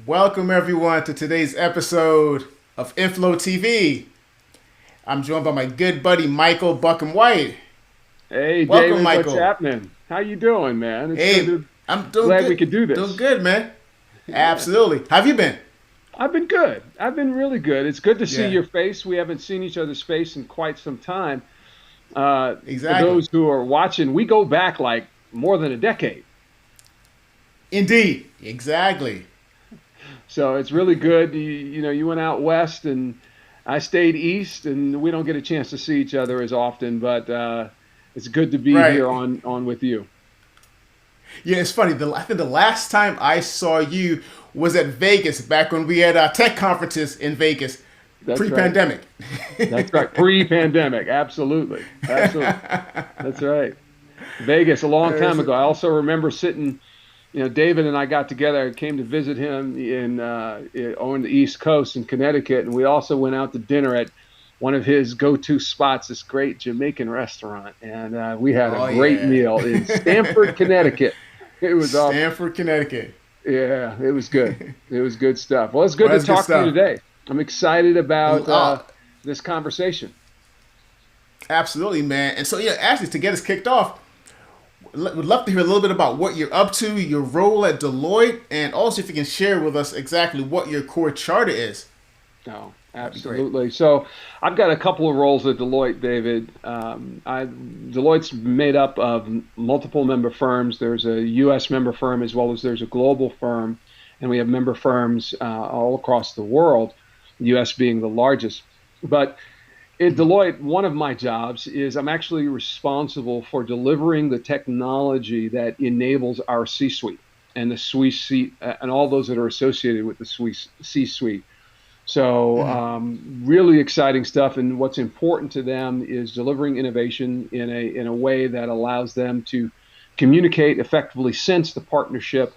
Welcome everyone to today's episode of Inflow TV. I'm joined by my good buddy Michael Buckham-White. Hey Welcome, David, what's Michael. happening? How you doing, man? It's good Hey, to I'm doing glad we good. could do Doing this. good, man. Yeah. Absolutely. How have you been? I've been good. I've been really good. It's good to see Yeah, your face. We haven't seen each other's face in quite some time. For exactly. those who are watching, we go back like more than a decade. Indeed. Exactly. So it's really good. You went out west and I stayed east, and we don't get a chance to see each other as often, but it's good to be here Right. on with you. Yeah, it's funny. I think the last time I saw you was at Vegas back when we had tech conferences in Vegas, That's right. pre-pandemic. That's right. Pre-pandemic. Absolutely. Absolutely. That's right. Vegas a long time ago. I also remember sitting, David and I got together. I came to visit him on the East Coast in Connecticut, and we also went out to dinner at one of his go-to spots, this great Jamaican restaurant, and we had a Oh great yeah. meal in Stamford, Connecticut. It was awesome. Stanford, Connecticut. Yeah, it was good. It was good stuff. Well, it's good Well, to that's good talk to you stuff. today. I'm excited about Oh, this conversation. absolutely, man. And so, yeah, actually, to get us kicked off, would love to hear a little bit about what you're up to, your role at Deloitte, and also if you can share with us exactly what your core charter is. No, That'd be great. absolutely. So I've got a couple of roles at Deloitte, David. Deloitte's made up of multiple member firms. There's a U.S. member firm as well as there's a global firm, and we have member firms all across the world, the U.S. being the largest. But at Deloitte, one of my jobs is I'm actually responsible for delivering the technology that enables our C-suite and the C-suite and all those that are associated with the C-suite. So really exciting stuff. And what's important to them is delivering innovation in a way that allows them to communicate effectively, sense the partnership,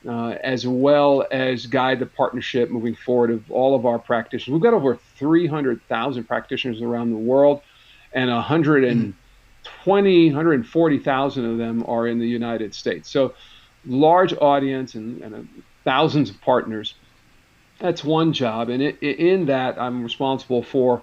as well as guide the partnership moving forward of all of our practitioners. We've got over 300,000 practitioners around the world, and 120, 140,000 of them are in the United States. So large audience and thousands of partners. That's one job, and in that, I'm responsible for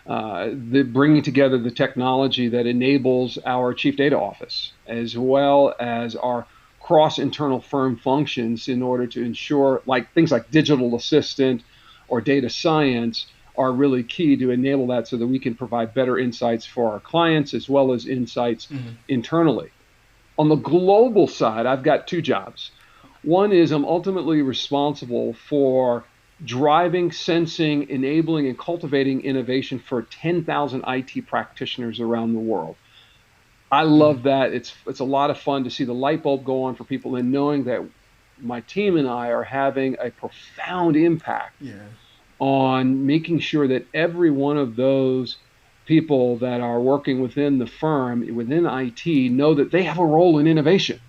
the bringing together the technology that enables our chief data office, as well as our cross-internal firm functions in order to ensure, like things like digital assistant or data science, are really key to enable that so that we can provide better insights for our clients as well as insights internally. On the global side, I've got two jobs. One is I'm ultimately responsible for driving, sensing, enabling, and cultivating innovation for 10,000 IT practitioners around the world. I love that. It's a lot of fun to see the light bulb go on for people and knowing that my team and I are having a profound impact Yeah. on making sure that every one of those people that are working within the firm, within IT, know that they have a role in innovation,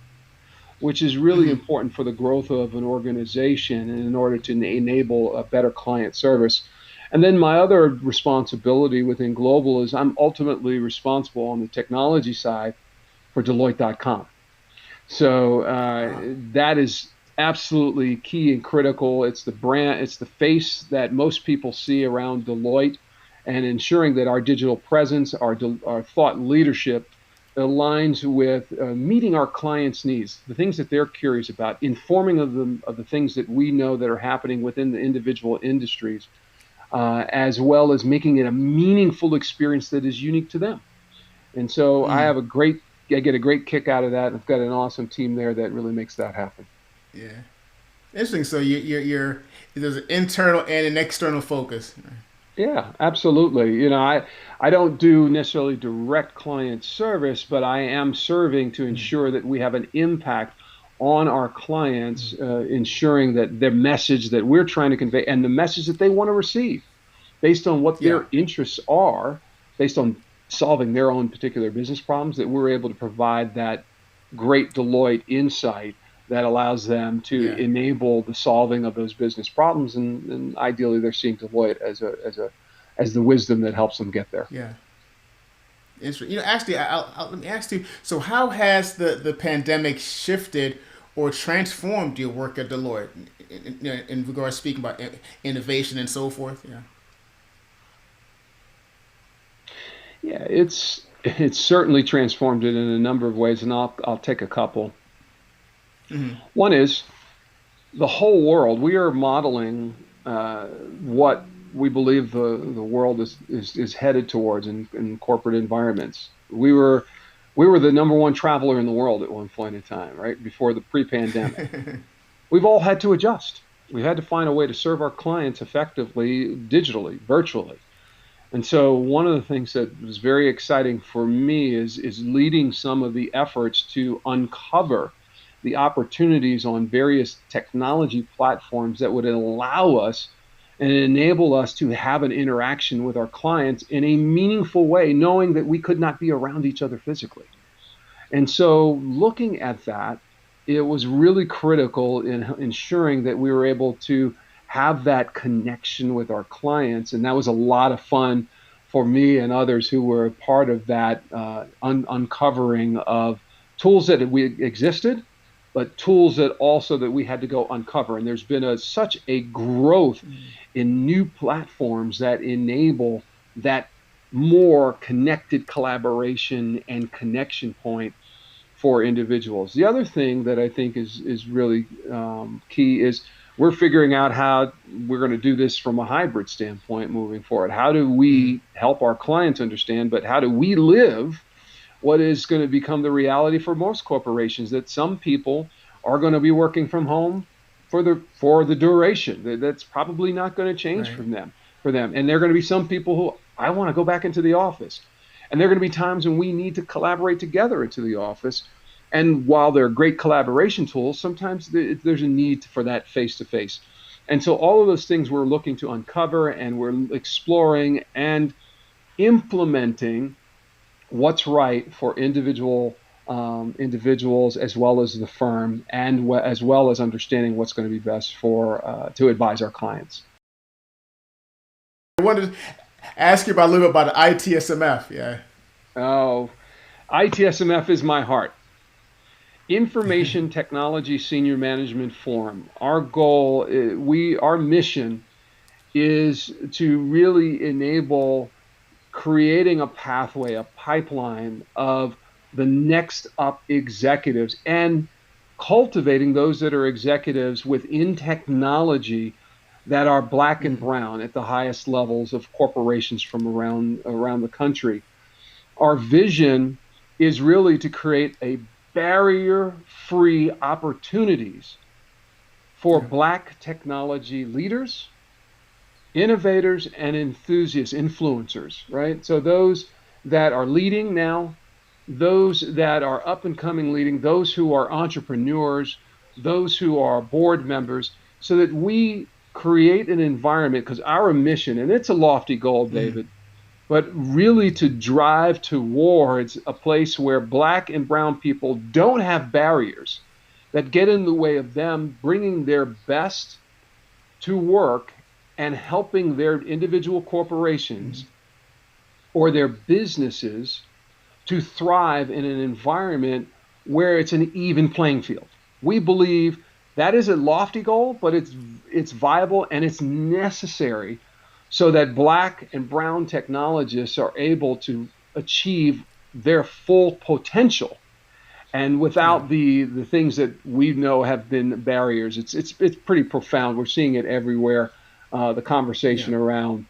which is really important for the growth of an organization and in order to enable a better client service. And then my other responsibility within global is I'm ultimately responsible on the technology side for Deloitte.com. So that is absolutely key and critical. It's the brand, it's the face that most people see around Deloitte, and ensuring that our digital presence, our thought leadership aligns with meeting our clients' needs, the things that they're curious about, informing of them of the things that we know that are happening within the individual industries, as well as making it a meaningful experience that is unique to them. And so I get a great kick out of that. And I've got an awesome team there that really makes that happen. Yeah. Interesting. So you're there's an internal and an external focus. Yeah, absolutely. I don't do necessarily direct client service, but I am serving to ensure that we have an impact on our clients, ensuring that their message that we're trying to convey and the message that they want to receive based on what Yeah. their interests are, based on solving their own particular business problems, that we're able to provide that great Deloitte insight that allows them to Yeah. enable the solving of those business problems. And ideally, they're seeing Deloitte as the wisdom that helps them get there. Yeah. Interesting. Actually, let me ask you. So, how has the pandemic shifted or transformed your work at Deloitte in regards to speaking about innovation and so forth? Yeah. Yeah, it's certainly transformed it in a number of ways, and I'll take a couple. One is the whole world. We are modeling what we believe the world is headed towards in corporate environments. We were the number one traveler in the world at one point in time, right before the pre-pandemic. We've all had to adjust. We've had to find a way to serve our clients effectively digitally, virtually. And so one of the things that was very exciting for me is leading some of the efforts to uncover the opportunities on various technology platforms that would allow us and enable us to have an interaction with our clients in a meaningful way, knowing that we could not be around each other physically. And so looking at that, it was really critical in ensuring that we were able to have that connection with our clients. And that was a lot of fun for me and others who were a part of that uncovering of tools that we existed, but tools that also that we had to go uncover. And there's been such a growth in new platforms that enable that more connected collaboration and connection point for individuals. The other thing that I think is really key is we're figuring out how we're going to do this from a hybrid standpoint moving forward. How do we help our clients understand, but how do we live what is going to become the reality for most corporations, that some people are going to be working from home for the duration. That's probably not going to change Right. for them. And there are going to be some people who I want to go back into the office. And there are going to be times when we need to collaborate together into the office. And while they're great collaboration tools, sometimes there's a need for that face to face. And so all of those things we're looking to uncover, and we're exploring and implementing what's right for individuals as well as the firm, and as well as understanding what's going to be best for to advise our clients. I wanted to ask you about a little bit about the ITSMF. Yeah. Oh, ITSMF is my heart. Information Technology Senior Management Forum. Our goal, our mission is to really enable creating a pathway, a pipeline of the next up executives, and cultivating those that are executives within technology that are Black and brown at the highest levels of corporations from around the country. Our vision is really to create a barrier-free opportunities for Yeah. Black technology leaders, innovators, and enthusiasts, influencers, right? So those that are leading now, those that are up and coming leading, those who are entrepreneurs, those who are board members, so that we create an environment, because our mission, and it's a lofty goal, David, but really to drive towards a place where Black and brown people don't have barriers that get in the way of them bringing their best to work and helping their individual corporations or their businesses to thrive in an environment where it's an even playing field. We believe that is a lofty goal, but it's viable and it's necessary so that Black and brown technologists are able to achieve their full potential, and Yeah. without the things that we know have been barriers. It's pretty profound. We're seeing it everywhere. The Yeah. conversation around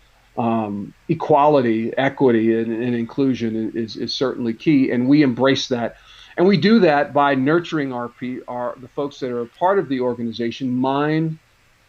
equality, equity, and inclusion is certainly key, and we embrace that. And we do that by nurturing the folks that are a part of the organization, mind,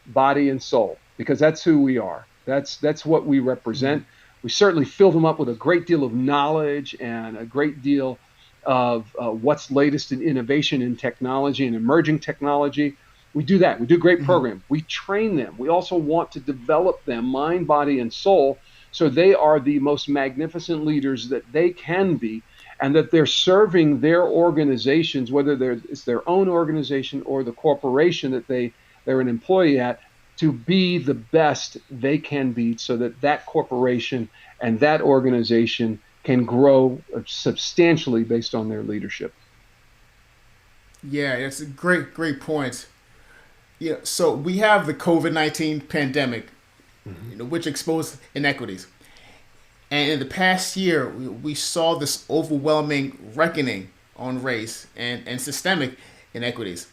body, and soul, because that's who we are. That's what we represent. We certainly fill them up with a great deal of knowledge and a great deal of what's latest in innovation in technology and emerging technology. We do that. We do great program. We train them. We also want to develop them mind, body, and soul, so they are the most magnificent leaders that they can be, and that they're serving their organizations, whether it's their own organization or the corporation that they're an employee at, to be the best they can be, so that that corporation and that organization can grow substantially based on their leadership. Yeah, it's a great point. Yeah, so we have the COVID-19 pandemic, Hmm. which exposed inequities. And in the past year, we saw this overwhelming reckoning on race and systemic inequities.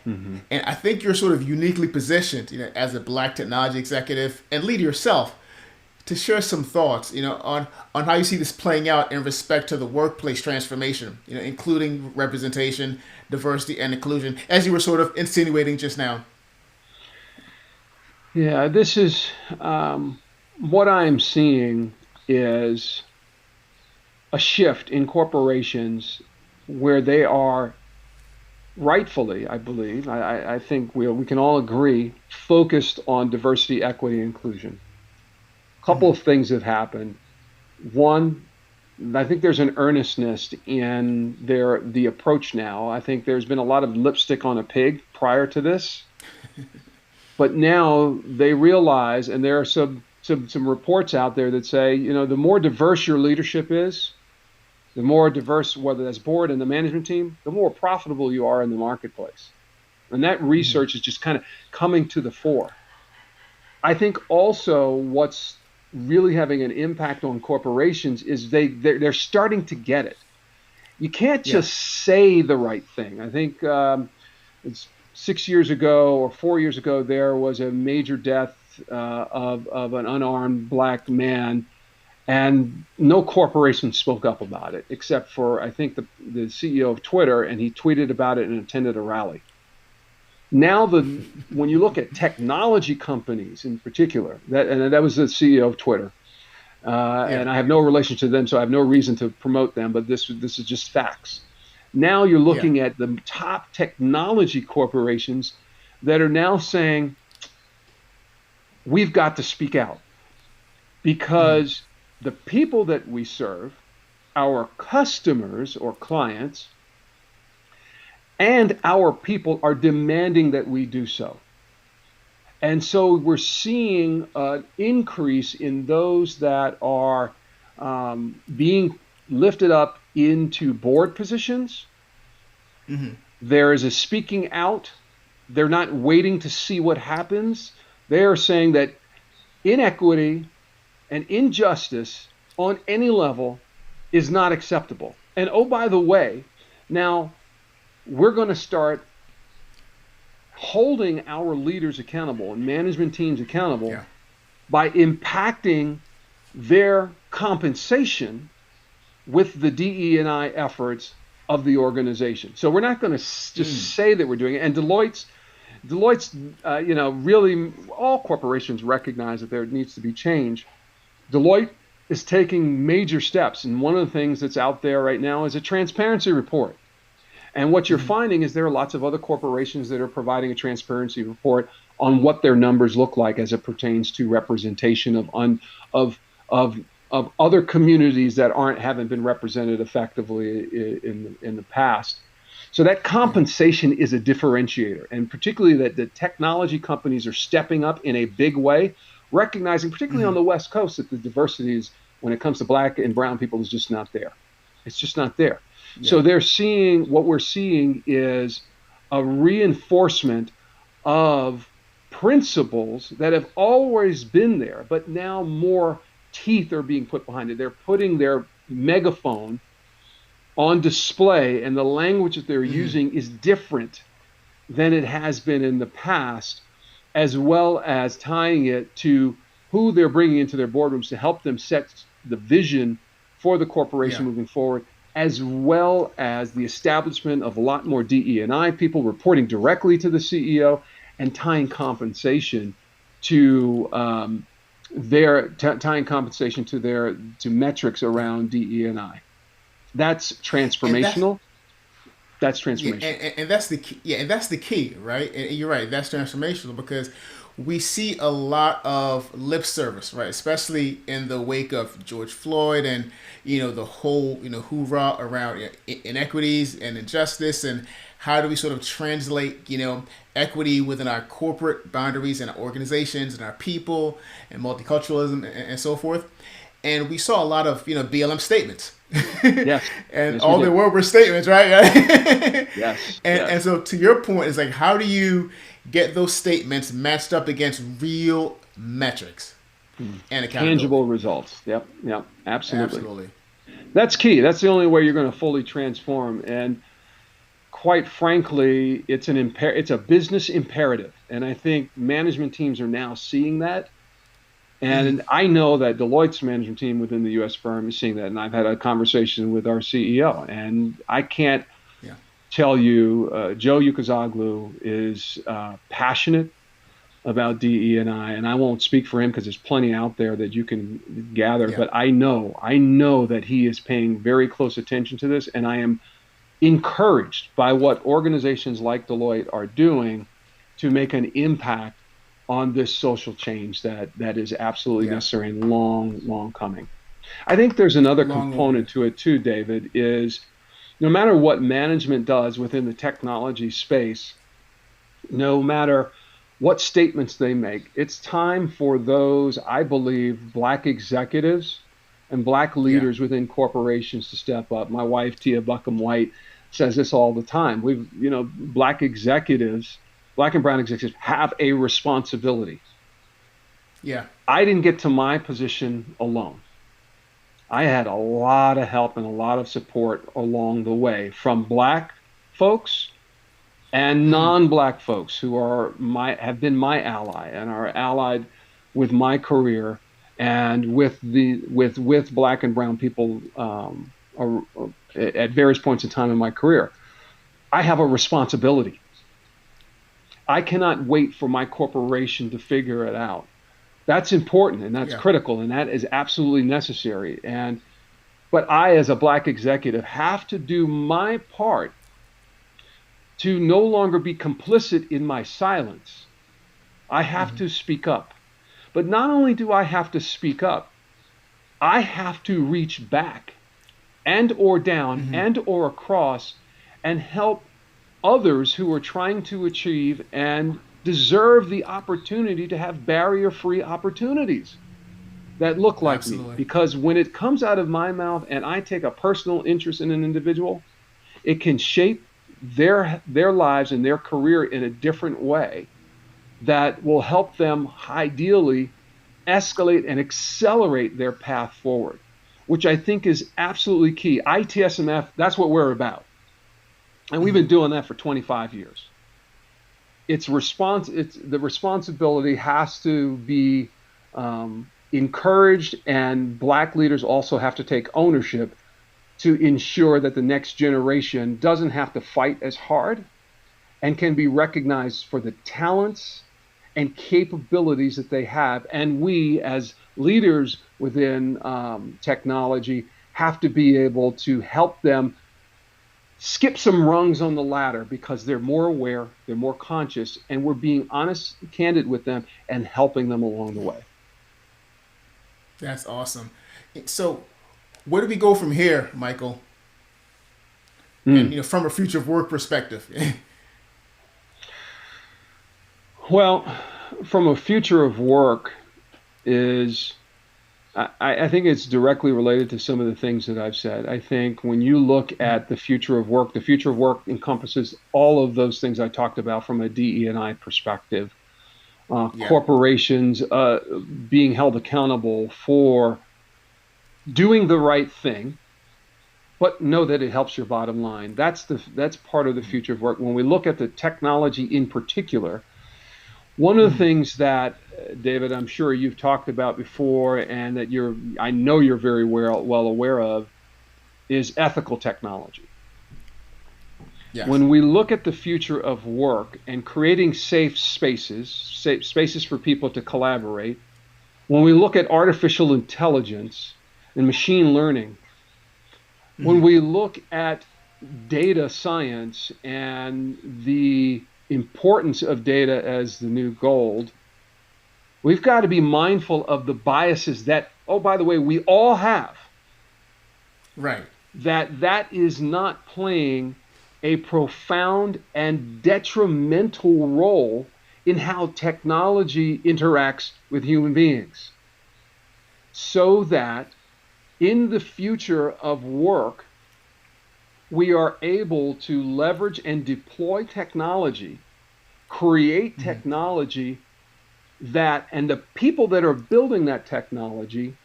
Hmm. And I think you're sort of uniquely positioned, as a black technology executive and leader yourself, to share some thoughts, on how you see this playing out in respect to the workplace transformation, including representation, diversity, and inclusion, as you were sort of insinuating just now. Yeah, this is what I'm seeing is a shift in corporations where they are rightfully, I believe, I think we can all agree, focused on diversity, equity, and inclusion. A couple of things have happened. One, I think there's an earnestness in the approach now. I think there's been a lot of lipstick on a pig prior to this, but now they realize, and there are some reports out there that say, the more diverse your leadership is, the more diverse, whether that's board and the management team, the more profitable you are in the marketplace. And that Mm-hmm. research is just kind of coming to the fore. I think also what's really having an impact on corporations is they're starting to get it. You can't Yeah. just say the right thing. I think it's 6 years ago or 4 years ago there was a major death of an unarmed black man, and no corporation spoke up about it except for I think the CEO of Twitter, and he tweeted about it and attended a rally. Now when you look at technology companies in particular, that was the CEO of Twitter, Yeah. and I have no relation to them, so I have no reason to promote them. But this is just facts. Now you're Yeah. looking at the top technology corporations that are now saying we've got to speak out Mm-hmm. because the people that we serve, our customers or clients, and our people are demanding that we do so. And so we're seeing an increase in those that are being lifted up into board positions. Mm-hmm. There is a speaking out. They're not waiting to see what happens. They are saying that inequity and injustice on any level is not acceptable. And oh, by the way, now we're going to start holding our leaders accountable and management teams accountable Yeah. by impacting their compensation with the DE&I efforts of the organization. So we're not going to Mm. just say that we're doing it. And Deloitte's, really all corporations recognize that there needs to be change. Deloitte is taking major steps, and one of the things that's out there right now is a transparency report. And what you're Mm-hmm. finding is there are lots of other corporations that are providing a transparency report on what their numbers look like as it pertains to representation of of of other communities that haven't been represented effectively in the past. So that Yeah. compensation is a differentiator, and particularly that the technology companies are stepping up in a big way, recognizing, particularly on Mm-hmm. the West Coast, that the diversity is when it comes to black and brown people is just not there. It's just not there. Yeah. So they're seeing what we're seeing is a reinforcement of principles that have always been there, but now more teeth are being put behind it. They're putting their megaphone on display, and the language that they're Mm-hmm. using is different than it has been in the past, as well as tying it to who they're bringing into their boardrooms to help them set the vision for the corporation Yeah. moving forward, as well as the establishment of a lot more DE&I people reporting directly to the CEO and tying compensation to tying compensation to their to metrics Yeah. around DE&I. That's And that's transformational. That's Yeah, transformational. and that's the key. Yeah, and that's the key, right? And you're right. That's transformational because we see a lot of lip service, right? Especially in the wake of George Floyd and the whole hoorah around inequities and injustice, and how do we sort of translate equity within our corporate boundaries and our organizations and our people and multiculturalism and so forth. and we saw a lot of BLM statements, Yes. and Yes, we all they did. were statements, right? Yes. And Yes. so to your point, it's like, how do you get those statements matched up against real metrics and accountability? Tangible results. Yep. Yep. Absolutely. Absolutely. That's key. That's the only way you're going to fully transform. And quite frankly, it's a business imperative. And I think management teams are now seeing that. And I know that Deloitte's management team within the U.S. firm is seeing that. And I've had a conversation with our CEO, and I can't Yeah. tell you, Joe Yukazoglu is passionate about DE&I, and I won't speak for him because there's plenty out there that you can gather. Yeah. But I know that he is paying very close attention to this, and I am encouraged by what organizations like Deloitte are doing to make an impact on this social change that is absolutely Yeah. necessary and long coming. I think there's another Long overdue. component to it too, David, is no matter what management does within the technology space, no matter what statements they make, it's time for those, I believe, Black executives and Black Yeah. leaders within corporations to step up. My wife, Tia Buckham-White, says this all the time. Black executives, Black and brown executives have a responsibility. Yeah. I didn't get to my position alone. I had a lot of help and a lot of support along the way from Black folks and non-Black folks who have been my ally and are allied with my career and with Black and brown people at various points in time in my career. I have a responsibility. I cannot wait for my corporation to figure it out. That's important and that's Yeah. critical and that is absolutely necessary. But I, as a Black executive, have to do my part to no longer be complicit in my silence. I have to speak up. But not only do I have to speak up, I have to reach back and or down and or across and help others who are trying to achieve and deserve the opportunity to have barrier-free opportunities that look like me. Absolutely. Because when it comes out of my mouth and I take a personal interest in an individual, it can shape their lives and their career in a different way that will help them ideally escalate and accelerate their path forward, which I think is absolutely key. ITsmf, that's what we're about. And we've been doing that for 25 years. It's the responsibility has to be encouraged, and Black leaders also have to take ownership to ensure that the next generation doesn't have to fight as hard and can be recognized for the talents and capabilities that they have. And we, as leaders within technology, have to be able to help them skip some rungs on the ladder because they're more aware, they're more conscious, and we're being honest, candid with them and helping them along the way. That's awesome. So, where do we go from here, Michael? And Mm. from a future of work perspective. Well, from a future of work is I think it's directly related to some of the things that I've said. I think when you look at the future of work encompasses all of those things I talked about from a DE&I perspective. Yeah. Corporations being held accountable for doing the right thing, but know that it helps your bottom line. That's part of the future of work. When we look at the technology in particular, one of the things that, David, I'm sure you've talked about before and that I know you're very well aware of is ethical technology. Yes. When we look at the future of work and creating safe spaces for people to collaborate, when we look at artificial intelligence and machine learning, when we look at data science and the importance of data as the new gold, we've got to be mindful of the biases that, oh, by the way, we all have. Right. That is not playing a profound and detrimental role in how technology interacts with human beings. so that in the future of work, we are able to leverage and deploy technology, create Mhm. technology that, and the people that are building that technology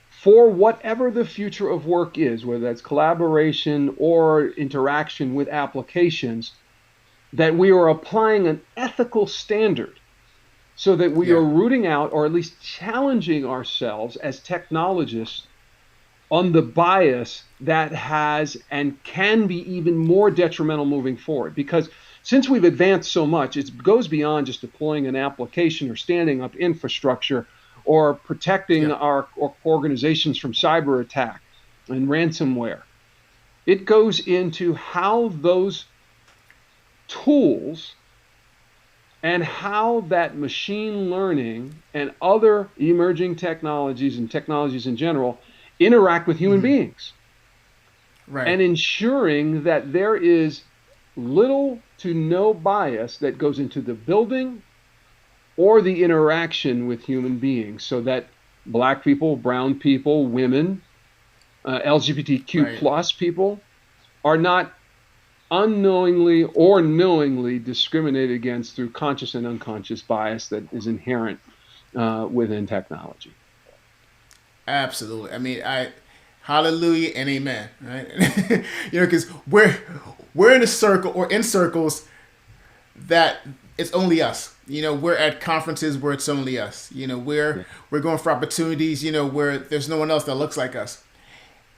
for whatever the future of work is, whether that's collaboration or interaction with applications, that we are applying an ethical standard so that we are Yeah. rooting out or at least challenging ourselves as technologists on the bias that has and can be even more detrimental moving forward. Because since we've advanced so much, it goes beyond just deploying an application or standing up infrastructure or protecting Yeah. our organizations from cyber attack and ransomware. It goes into how those tools and how that machine learning and other emerging technologies and technologies in general interact with human Mhm. beings, Right. and ensuring that there is little to no bias that goes into the building or the interaction with human beings, so that Black people, brown people, women, LGBTQ Right. plus people are not unknowingly or knowingly discriminated against through conscious and unconscious bias that is inherent within technology. Absolutely. I mean, hallelujah and amen. Right. Because we're in a circle or in circles that it's only us. We're at conferences where it's only us. Yeah. We're going for opportunities. Where there's no one else that looks like us,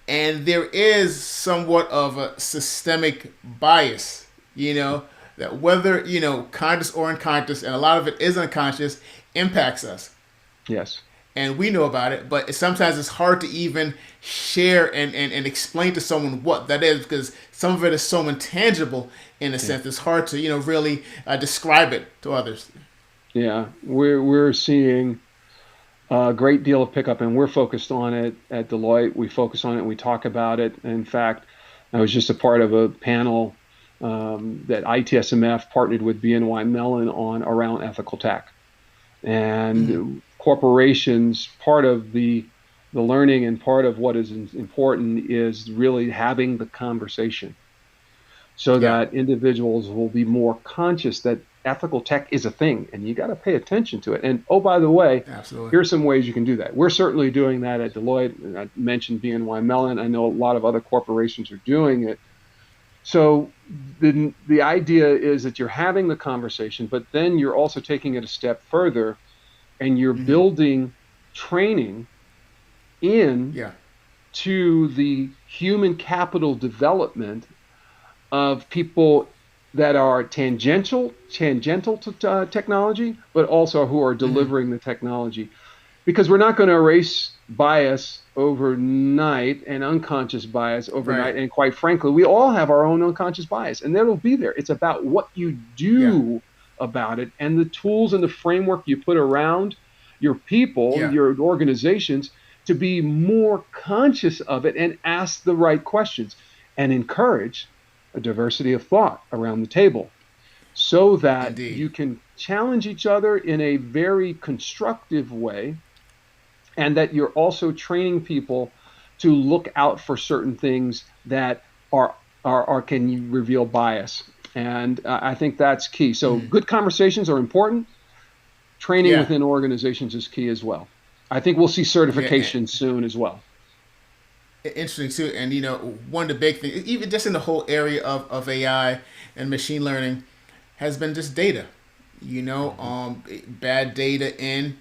and there is somewhat of a systemic bias. That whether conscious or unconscious, and a lot of it is unconscious, impacts us, Yes. and we know about it. But sometimes it's hard to even share and explain to someone what that is, because some of it is so intangible in a Yeah. sense. It's hard to really describe it to others. Yeah. We're seeing a great deal of pickup, and we're focused on it at Deloitte. We focus on it and we talk about it. In fact, I was just a part of a panel that ITsmf partnered with BNY Mellon on around ethical tech. Mm-hmm. And corporations, part of the learning and part of what is important is really having the conversation so Yeah, that individuals will be more conscious that ethical tech is a thing and you got to pay attention to it. And oh, by the way, absolutely. here's some ways you can do that. We're certainly doing that at Deloitte. And I mentioned BNY Mellon. I know a lot of other corporations are doing it. So the idea is that you're having the conversation, but then you're also taking it a step further and you're Mm-hmm. building training in Yeah. to the human capital development of people that are tangential to technology, but also who are Mm-hmm. delivering the technology. Because we're not going to erase bias overnight and unconscious bias Right. overnight. And quite frankly, we all have our own unconscious bias, and that'll be there. It's about what you Yeah. do about it and the tools and the framework you put around your people, Yeah. your organizations, to be more conscious of it and ask the right questions and encourage a diversity of thought around the table so that Indeed. you can challenge each other in a very constructive way, and that you're also training people to look out for certain things that are can reveal bias. And I think that's key. So Mm-hmm. good conversations are important. Training Yeah. within organizations is key as well. I think we'll see Yeah. certification soon as well. Interesting too. And one of the big things, even just in the whole area of AI and machine learning, has been just data. Mhm. Bad data in,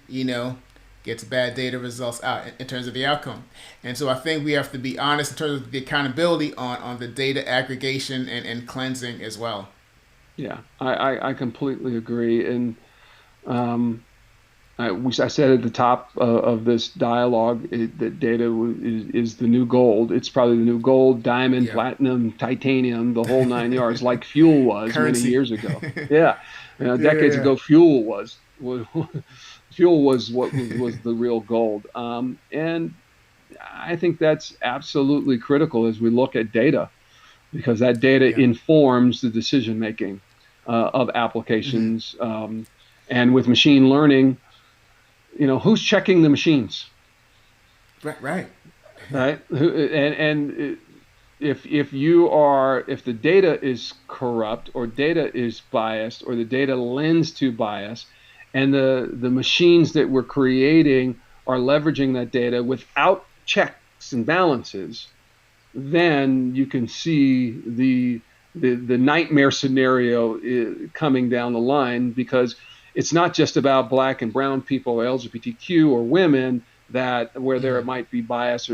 gets bad data results out in terms of the outcome. And so I think we have to be honest in terms of the accountability on the data aggregation and cleansing as well. Yeah, I completely agree. And um, I said at the top of this dialogue that data is the new gold. It's probably the new gold, diamond, Yeah. platinum, titanium, the whole nine yards, like fuel was many Currency. years ago. Yeah, Yeah, decades yeah. ago, fuel was fuel was what was the real gold. And I think that's absolutely critical as we look at data, because that data Yeah. informs the decision making of Mm-hmm. applications. And with machine learning, who's checking the machines? Right, right. right? And if the data is corrupt or data is biased or the data lends to bias, and the machines that we're creating are leveraging that data without checks and balances, then you can see the nightmare scenario coming down the line, because it's not just about black and brown people or LGBTQ or women that where there Hmm. might be bias,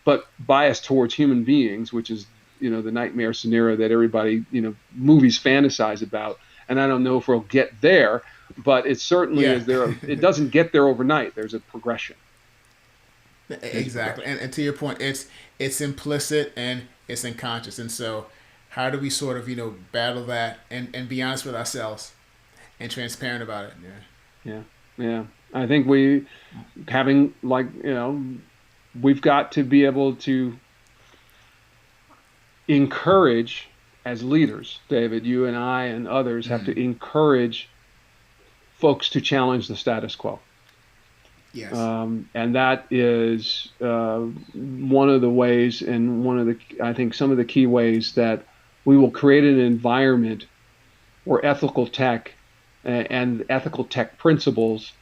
but bias towards human beings, which is the nightmare scenario that everybody movies fantasize about. And I don't know if we'll get there, but it certainly Yeah. is there. It doesn't get there overnight. There's a progression. There's a Exactly. progression. And to your point, it's implicit and it's unconscious. And so how do we sort of, battle that and be honest with ourselves and transparent about it? Yeah. Yeah, yeah. I think we having like we've got to be able to encourage as leaders, David. You and I and others have to Hmm. encourage folks to challenge the status quo. Yes. And that is one of the ways, and I think, some of the key ways that we will create an environment where ethical tech and ethical tech principles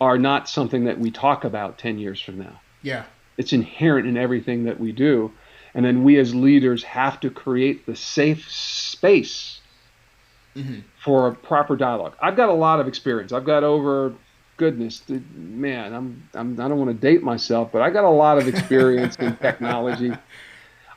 are not something that we talk about 10 years from now. Yeah. It's inherent in everything that we do. And then we as leaders have to create the safe space Hmm. for a proper dialogue. I've got a lot of experience. I've got over, goodness, man, I don't want to date myself, but I got a lot of experience in technology.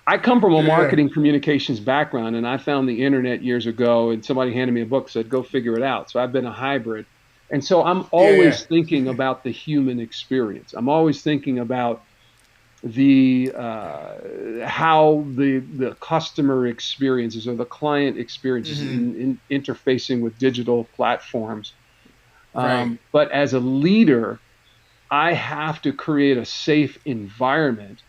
I come from a Yeah. marketing communications background, and I found the internet years ago, and somebody handed me a book, said, go figure it out. So I've been a hybrid. And so I'm Yeah. always thinking about the human experience. I'm always thinking about the how the customer experiences or the client experiences Hmm. in interfacing with digital platforms. Right. But as a leader, I have to create a safe environment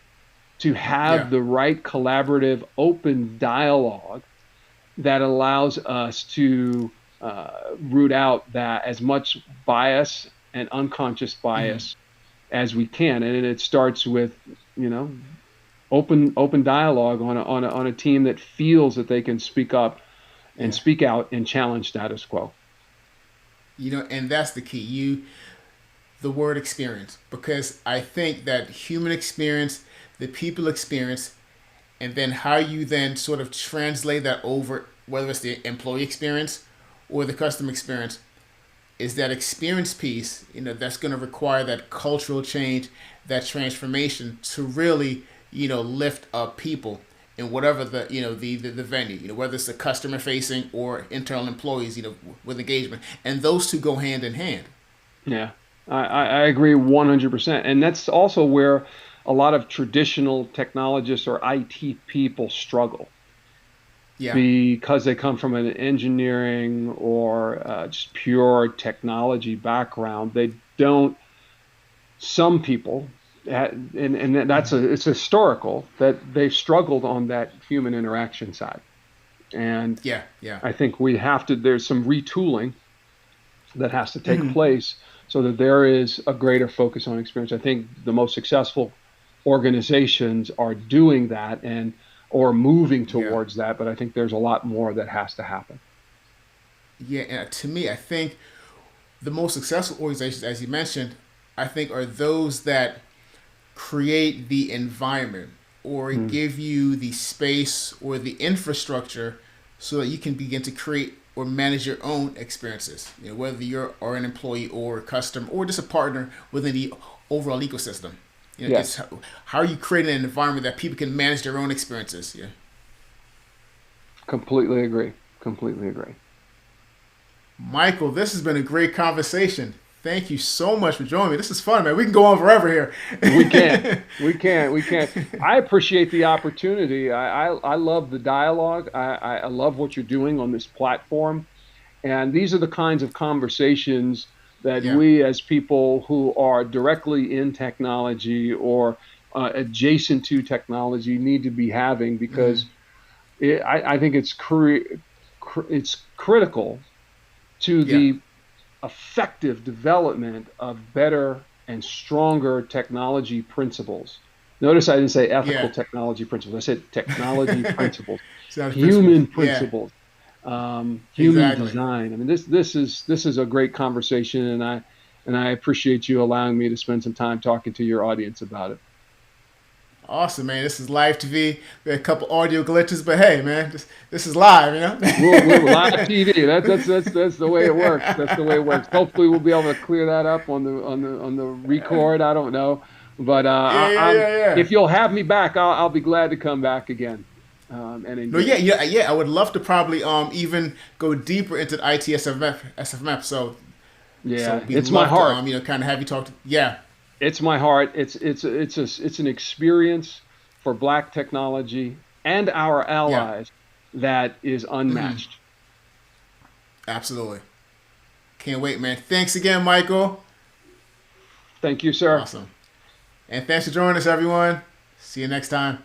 to Yeah. have the right collaborative, open dialogue that allows us to root out that as much bias and unconscious Hmm. bias as we can. And it starts with, you know, open dialogue on a team that feels that they can speak up and Yeah. speak out and challenge status quo. And that's the key. The word experience, because I think that human experience, the people experience, and then how you then sort of translate that over, whether it's the employee experience or the customer experience, is that experience piece, that's going to require that cultural change, that transformation to really, lift up people in whatever the venue, whether it's the customer facing or internal employees, with engagement. And those two go hand in hand. Yeah, I agree 100%. And that's also where a lot of traditional technologists or IT people struggle, Yeah. because they come from an engineering or just pure technology background. They don't, some people, and Hmm. it's historical that they've struggled on that human interaction side. And Yeah. Yeah. I think there's some retooling that has to take place so that there is a greater focus on experience. I think the most successful organizations are doing that and or moving Yeah. towards that, but I think there's a lot more that has to happen. Yeah. And to me, I think the most successful organizations, as you mentioned, I think are those that create the environment or Mm, give you the space or the infrastructure so that you can begin to create or manage your own experiences. Whether you're or an employee or a customer or just a partner within the overall ecosystem. It's yes, how are you creating an environment that people can manage their own experiences. Yeah. completely agree. Completely agree. Michael, this has been a great conversation. Thank you so much for joining me. This is fun, man. We can go on forever We can. here. We can. I appreciate the opportunity. I love the dialogue. I love what you're doing on this platform. And these are the kinds of conversations that Yeah. we, as people who are directly in technology or adjacent to technology, need to be having, Hmm. because I think it's critical to Yeah. the effective development of better and stronger technology principles. Notice I didn't say ethical Yeah. technology principles. I said technology principles, Sounds principles. human Yeah. principles, human Exactly. design. I mean, this is a great conversation, and I appreciate you allowing me to spend some time talking to your audience about it. Awesome, man. This is live TV. We had a couple audio glitches, but hey, man, this is live, you We'll live know. TV. That's the way it works. That's the way it works. Hopefully, we'll be able to clear that up on the record. I don't know, but Yeah, yeah, I'm yeah, yeah. if you'll have me back, I'll be glad to come back again and No, yeah, engage. yeah, yeah. I would love to probably even go deeper into the ITSFMF. So Yeah, we it's my love to heart. kind of have you talk. Yeah, It's my heart. It's an experience for Black technology and our yeah, allies that is unmatched. absolutely. Can't wait, man. Thanks again, Michael. Thank you, sir. Awesome. And thanks for joining us, everyone. See you next time.